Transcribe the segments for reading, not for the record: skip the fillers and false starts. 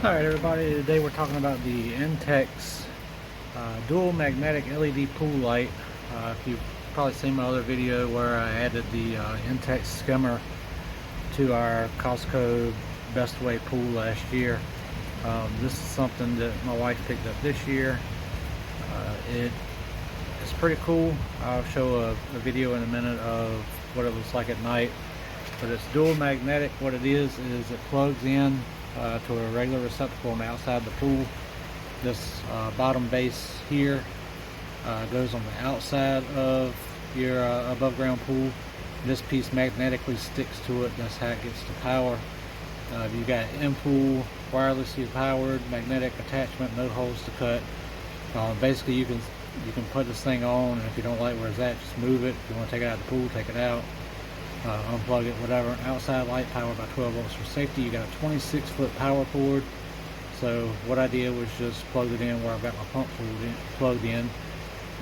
Alright everybody, today we're talking about the Intex dual magnetic LED pool light. If you've probably seen my other video where I added the Intex Skimmer to our Costco Best Way pool last year. This is something that my wife picked up this year. It's pretty cool. I'll show a video in a minute of what it looks like at night. But it's dual magnetic. What it is it plugs in to a regular receptacle on the outside of the pool. This bottom base here goes on the outside of your above ground pool. This piece magnetically sticks to it. That's how it gets the power. You've got in-pool, wirelessly powered, magnetic attachment, no holes to cut. Basically you can put this thing on, and if you don't like where it's at, just move it. If you want to take it out of the pool, take it out. Unplug it, whatever. Outside light powered by 12 volts for safety. You got a 26-foot power cord. So what I did was just plug it in where I've got my pump plugged in,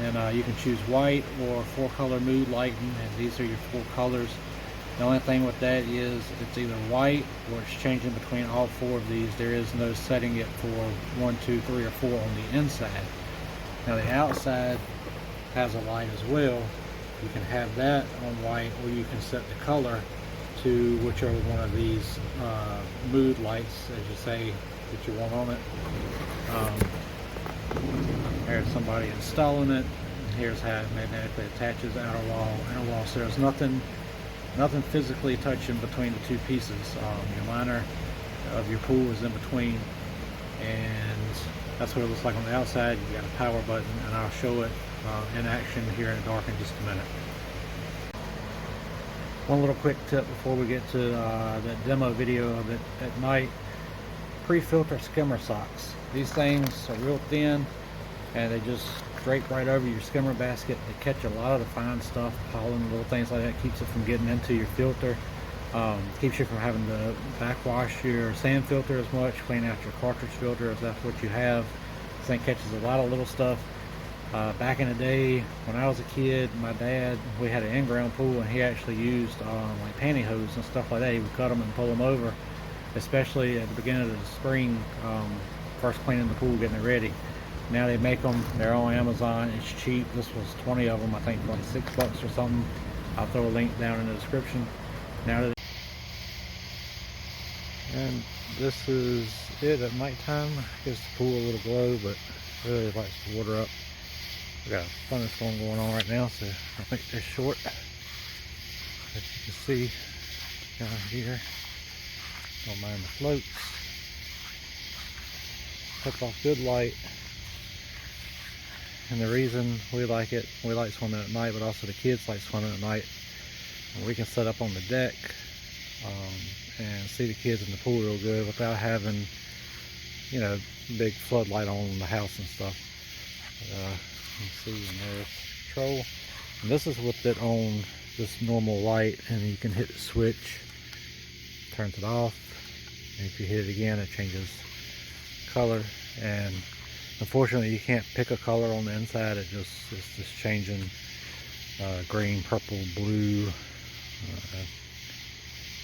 and you can choose white or 4-color mood lighting, and these are your 4 colors. The only thing with that is it's either white or it's changing between all 4 of these. There is no setting it for 1, 2, 3, or 4 on the inside. Now the outside has a light as well. You can have that on white, or you can set the color to whichever one of these mood lights, as you say, that you want on it. Here's somebody installing it. Here's how it magnetically attaches, outer wall. So there's nothing physically touching between the 2 pieces. Your liner of your pool is in between, and that's what it looks like on the outside. You got a power button, and I'll show it in action here in the dark in just a minute. One little quick tip before we get to that demo video of it at night: pre-filter skimmer socks. These things are real thin, and they just drape right over your skimmer basket. They catch a lot of the fine stuff, pollen, little things like that. Keeps it from getting into your filter. Keeps you from having to backwash your sand filter as much, clean out your cartridge filter if that's what you have. This thing catches a lot of little stuff. Back in the day when I was a kid, my dad, we had an in-ground pool, and he actually used like pantyhose and stuff like that. He would cut them and pull them over, especially at the beginning of the spring, first cleaning the pool, getting it ready. Now they make them, they're on Amazon. It's cheap. This was 20 of them, I think, for like $6 or something. I'll throw a link down in the description. And this is it at nighttime. Gives the pool a little glow, but really lights the water up. We got a thunderstorm going on right now, so I think it's short. As you can see down here, don't mind the floats. Puts off good light. And the reason we like it, we like swimming at night, but also the kids like swimming at night. And we can set up on the deck and see the kids in the pool real good without having, you know, big floodlight on the house and stuff. You can see, and there's control. And this is with it on just normal light, and you can hit the switch, turns it off, and if you hit it again, it changes color. And unfortunately, you can't pick a color on the inside. It's just changing green, purple, blue.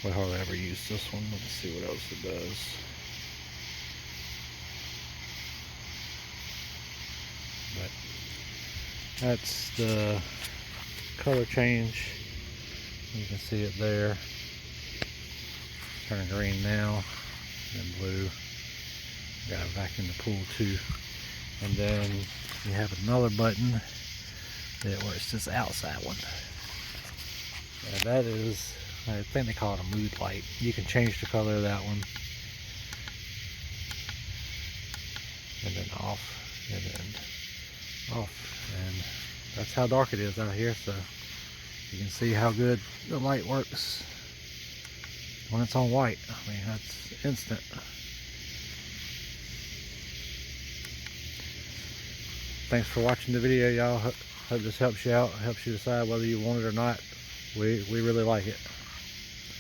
We hardly ever use this one. Let's see what else it does. But that's the color change. You can see it there. Turning green now, and blue. Got it back in the pool too. And then you have another button where it's this outside one. And that is, I think they call it a mood light. You can change the color of that one. And then off, and then off. And that's how dark it is out here, so you can see how good the light works when it's on white. I mean, that's instant. Thanks for watching the video, y'all. Hope this helps you out, helps you decide whether you want it or not. We really like it.